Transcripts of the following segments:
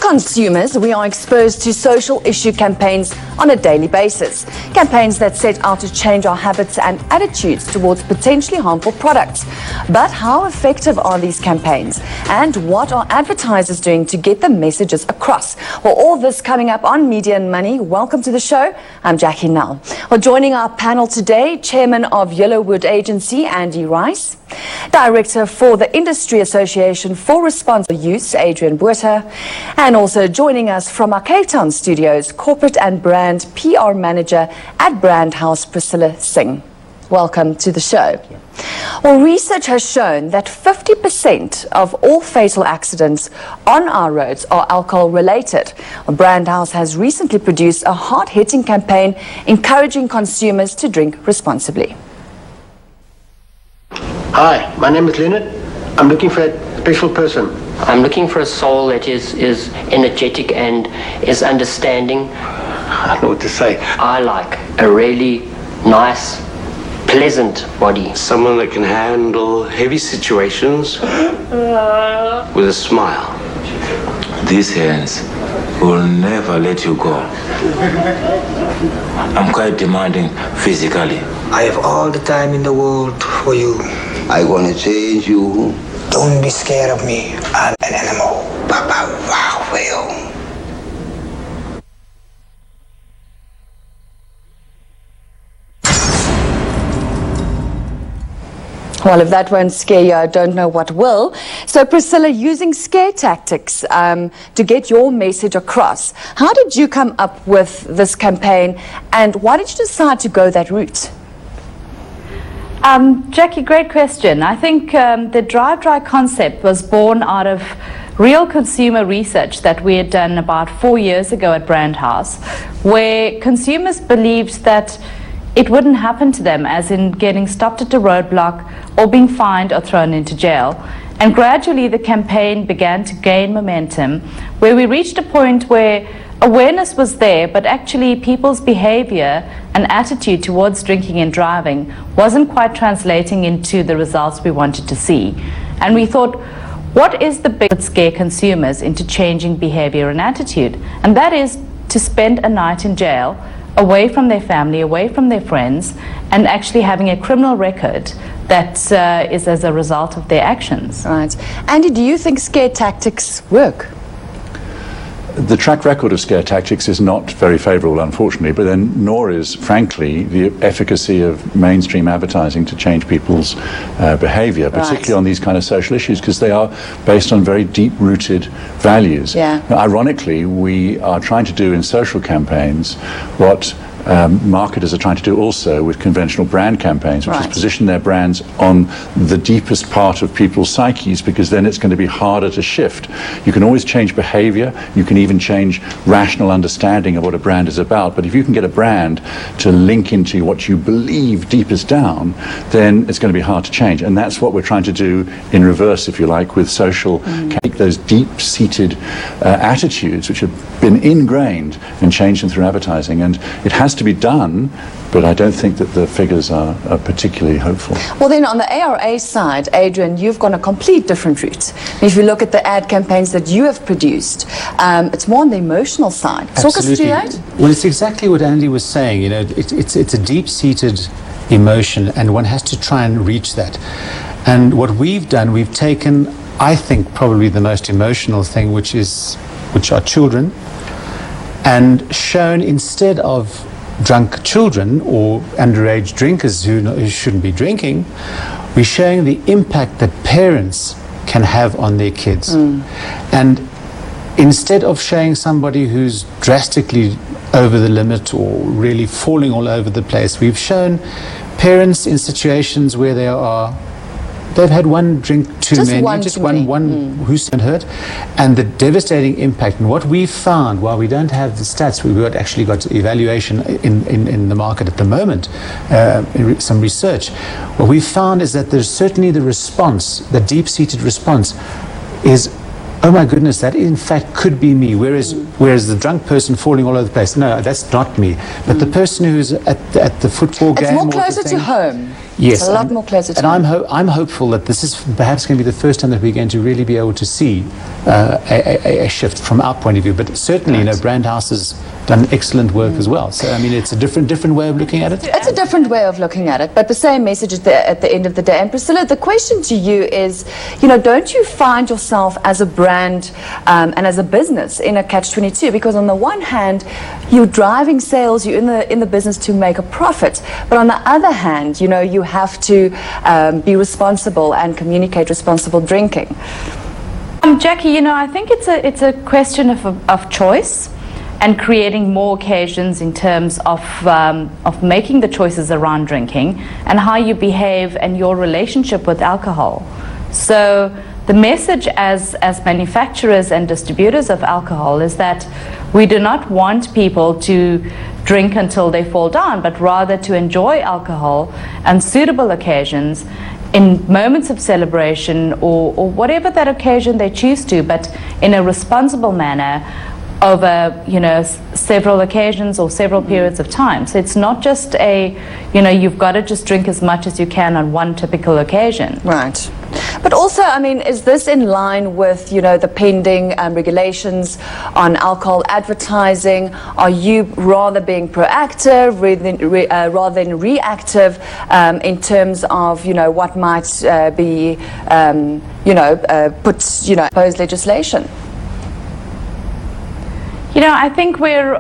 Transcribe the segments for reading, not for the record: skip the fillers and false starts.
consumers, we are exposed to social issue campaigns on a daily basis. Campaigns that set out to change our habits and attitudes towards potentially harmful products. But how effective are these campaigns? And what are advertisers doing to get the messages across? Well, all this coming up on Media and Money. Welcome to the show. I'm Jackie Nell. Well, joining our panel today, Chairman of Yellowwood Agency, Andy Rice, Director for the Industry Association for Responsible Use, Adrian Botha, and also joining us from our Cape Town studios, Corporate and Brand PR Manager at Brand House, Priscilla Singh. Welcome to the show. Well, research has shown that 50% of all fatal accidents on our roads are alcohol-related. Brand House has recently produced a hard-hitting campaign encouraging consumers to drink responsibly. Hi, my name is Leonard. I'm looking for a special person. I'm looking for a soul that is energetic and is understanding. I don't know what to say. I like a really nice, pleasant body. Someone that can handle heavy situations with a smile. These hands will never let you go. I'm quite demanding physically. I have all the time in the world for you. I want to change you. Don't be scared of me. I'm an animal. Papa, wow, well. Well, if that won't scare you, I don't know what will. So, Priscilla, using scare tactics to get your message across, how did you come up with this campaign and why did you decide to go that route? Jackie, great question. I think the Drive Dry concept was born out of real consumer research that we had done about 4 years ago at Brand House, where consumers believed that it wouldn't happen to them, as in getting stopped at a roadblock or being fined or thrown into jail. And gradually the campaign began to gain momentum, where we reached a point where awareness was there, but actually people's behavior and attitude towards drinking and driving wasn't quite translating into the results we wanted to see. And we thought, what is the big scare consumers into changing behavior and attitude? And that is to spend a night in jail, away from their family, away from their friends, and actually having a criminal record that is as a result of their actions. Right. Andy, do you think scare tactics work? The track record of scare tactics is not very favourable, unfortunately, but then nor is, frankly, the efficacy of mainstream advertising to change people's behaviour, particularly on these kind of social issues, because they are based on very deep-rooted values. Yeah. Now, ironically, we are trying to do in social campaigns what marketers are trying to do also with conventional brand campaigns, which is position their brands on the deepest part of people's psyches, because then it's going to be harder to shift. You can always change behavior, you can even change rational understanding of what a brand is about, but if you can get a brand to link into what you believe deepest down, then it's going to be hard to change. And that's what we're trying to do in reverse, if you like, with social. Take those deep-seated attitudes which have been ingrained and change them through advertising. And it has to be done, but I don't think that the figures are particularly hopeful. Well, then on the ARA side, Adrian, you've gone a complete different route. If you look at the ad campaigns that you have produced, it's more on the emotional side. Absolutely. Talk us through that. Well, it's exactly what Andy was saying. You know, it's a deep-seated emotion, and one has to try and reach that. And what we've done, we've taken, I think, probably the most emotional thing, which are children, and shown, instead of drunk children or underage drinkers who shouldn't be drinking, we're showing the impact that parents can have on their kids. And instead of showing somebody who's drastically over the limit or really falling all over the place, we've shown parents in situations where they've had one drink too many, one who's been hurt, and the devastating impact. And what we've found, while we don't have the stats, we've actually got evaluation in the market at the moment, some research. What we've found is that there's certainly the response, the deep-seated response, is oh my goodness, that in fact could be me. Whereas the drunk person falling all over the place, no, that's not me. But the person who's at the football game, it's more closer to home. Yes, it's a lot more closer to home. And I'm hopeful that this is perhaps going to be the first time that we're going to really be able to see a shift from our point of view. But certainly, Brand House has done excellent work as well. So I mean, it's a different way of looking at it. It's a different way of looking at it, but the same message at the end of the day. And Priscilla, the question to you is, don't you find yourself as a brand and as a business in a catch-22? Because on the one hand, you're driving sales, you're in the business to make a profit, but on the other hand, you have to be responsible and communicate responsible drinking. Jackie, I think it's a question of choice and creating more occasions in terms of making the choices around drinking and how you behave and your relationship with alcohol. So the message as manufacturers and distributors of alcohol is that we do not want people to drink until they fall down, but rather to enjoy alcohol on suitable occasions, in moments of celebration or whatever that occasion they choose to, but in a responsible manner over several occasions or several periods of time. So it's not just you've got to just drink as much as you can on one typical occasion. Right. But also, I mean, is this in line with, the pending regulations on alcohol advertising? Are you rather being proactive rather than reactive in terms of, what might be, proposed legislation? I think we're,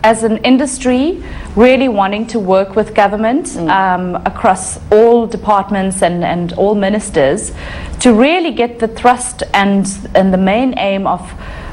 as an industry, really wanting to work with government across all departments and all ministers to really get the thrust and the main aim of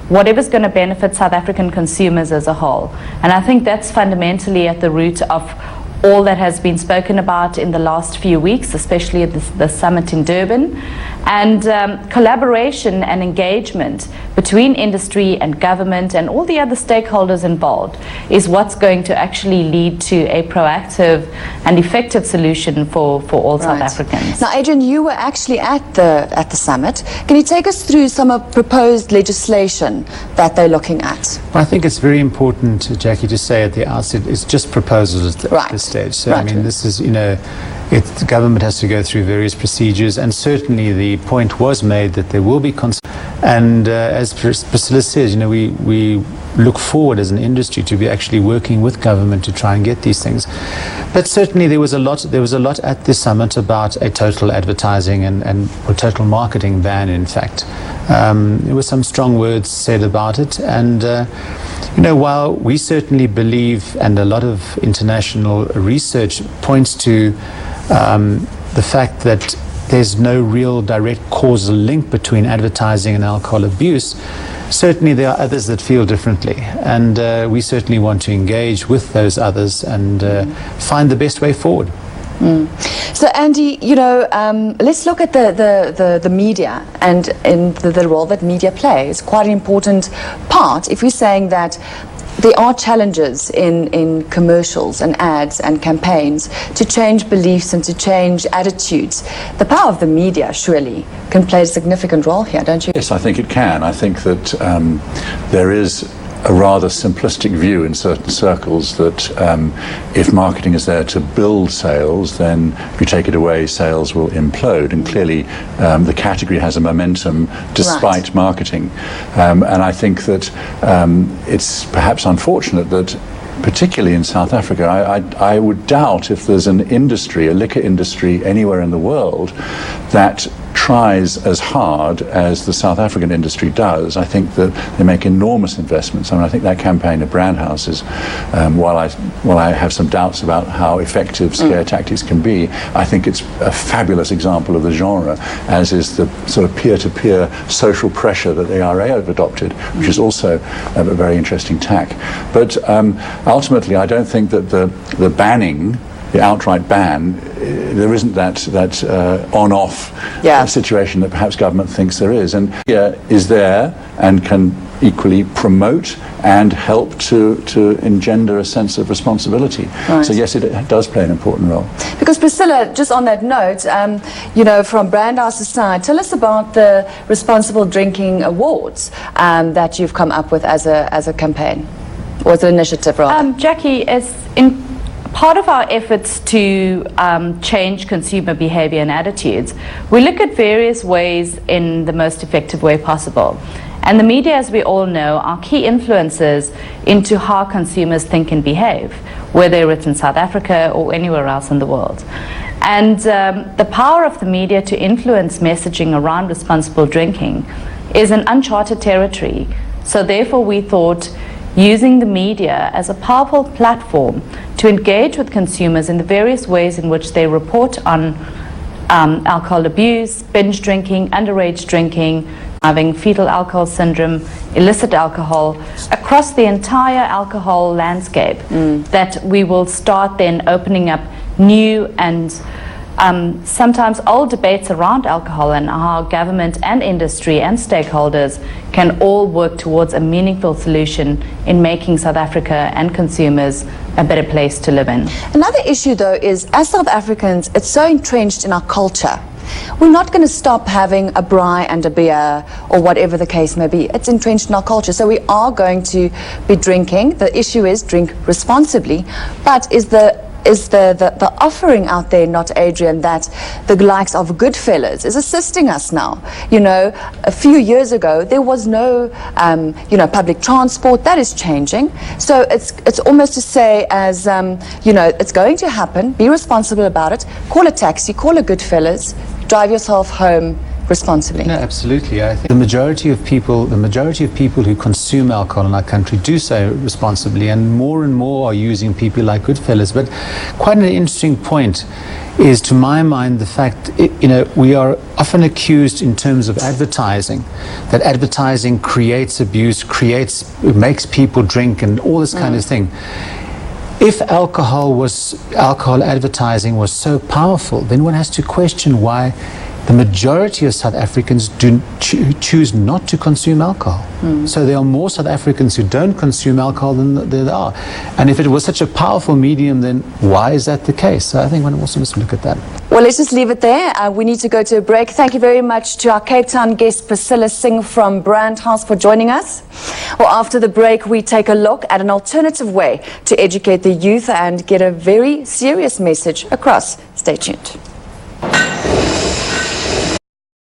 whatever's going to benefit South African consumers as a whole. And I think that's fundamentally at the root of all that has been spoken about in the last few weeks, especially at the summit in Durban. And collaboration and engagement between industry and government and all the other stakeholders involved is what's going to actually lead to a proactive and effective solution for all South Africans. Now, Adrian, you were actually at the summit. Can you take us through some of proposed legislation that they're looking at? Well, I think it's very important, Jackie, to say at the outset, it's just proposals at this stage. So, I mean, this is, the government has to go through various procedures, and certainly the point was made that there will be and as Priscilla says, we look forward as an industry to be actually working with government to try and get these things. But certainly there was a lot at this summit about a total advertising and a total marketing ban, in fact. There were some strong words said about it, and while we certainly believe, and a lot of international research points to the fact that there's no real direct causal link between advertising and alcohol abuse, certainly there are others that feel differently, and we certainly want to engage with those others and find the best way forward. So, Andy, let's look at the media and in the role that media plays. Quite an important part if we're saying that there are challenges in commercials and ads and campaigns to change beliefs and to change attitudes. The power of the media surely can play a significant role here, don't you? Yes, I think it can. I think that there is a rather simplistic view in certain circles that if marketing is there to build sales, then if you take it away, sales will implode. And clearly the category has a momentum despite marketing. And I think that it's perhaps unfortunate that particularly in South Africa, I would doubt if there's an industry, a liquor industry anywhere in the world that tries as hard as the South African industry does. I think that they make enormous investments. I mean, I think that campaign of Brand House is, while I have some doubts about how effective scare tactics can be, I think it's a fabulous example of the genre, as is the sort of peer-to-peer social pressure that the IRA have adopted, which is also a very interesting tack. But ultimately, I don't think that the banning, the outright ban, there isn't that on-off situation that perhaps government thinks there is. And is there and can equally promote and help to engender a sense of responsibility. Right. So yes, it does play an important role. Because Priscilla, just on that note, you know, from Brand House's side, tell us about the Responsible Drinking Awards that you've come up with as a campaign, or as an initiative, rather. Jackie, as in part of our efforts to change consumer behavior and attitudes, we look at various ways in the most effective way possible. And the media, as we all know, are key influencers into how consumers think and behave, whether it's in South Africa or anywhere else in the world. And the power of the media to influence messaging around responsible drinking is an uncharted territory. So therefore we thought using the media as a powerful platform to engage with consumers in the various ways in which they report on alcohol abuse, binge drinking, underage drinking, having fetal alcohol syndrome, illicit alcohol, across the entire alcohol landscape, that we will start then opening up new and sometimes old debates around alcohol and how government and industry and stakeholders can all work towards a meaningful solution in making South Africa and consumers a better place to live in. Another issue, though, is as South Africans, it's so entrenched in our culture. We're not going to stop having a braai and a beer or whatever the case may be. It's entrenched in our culture. So we are going to be drinking. The issue is drink responsibly. But is the offering out there not, Adrian, that the likes of Goodfellas is assisting us now? You know, a few years ago, there was no, you know, public transport. That is changing. So it's almost to say as, you know, it's going to happen. Be responsible about it. Call a taxi, call a Goodfellas, drive yourself home responsibly. No, absolutely. I think the majority of people who consume alcohol in our country do so responsibly, and more are using people like Goodfellas. But quite an interesting point is, to my mind, the fact, you know, we are often accused in terms of advertising, that advertising creates abuse, makes people drink and all this kind of thing. If alcohol advertising was so powerful, then one has to question why the majority of South Africans choose not to consume alcohol. So there are more South Africans who don't consume alcohol than there are. And if it was such a powerful medium, then why is that the case? So I think one also must look at that. Well, let's just leave it there. We need to go to a break. Thank you very much to our Cape Town guest, Priscilla Singh from Brand House, for joining us. Well, after the break, we take a look at an alternative way to educate the youth and get a very serious message across. Stay tuned.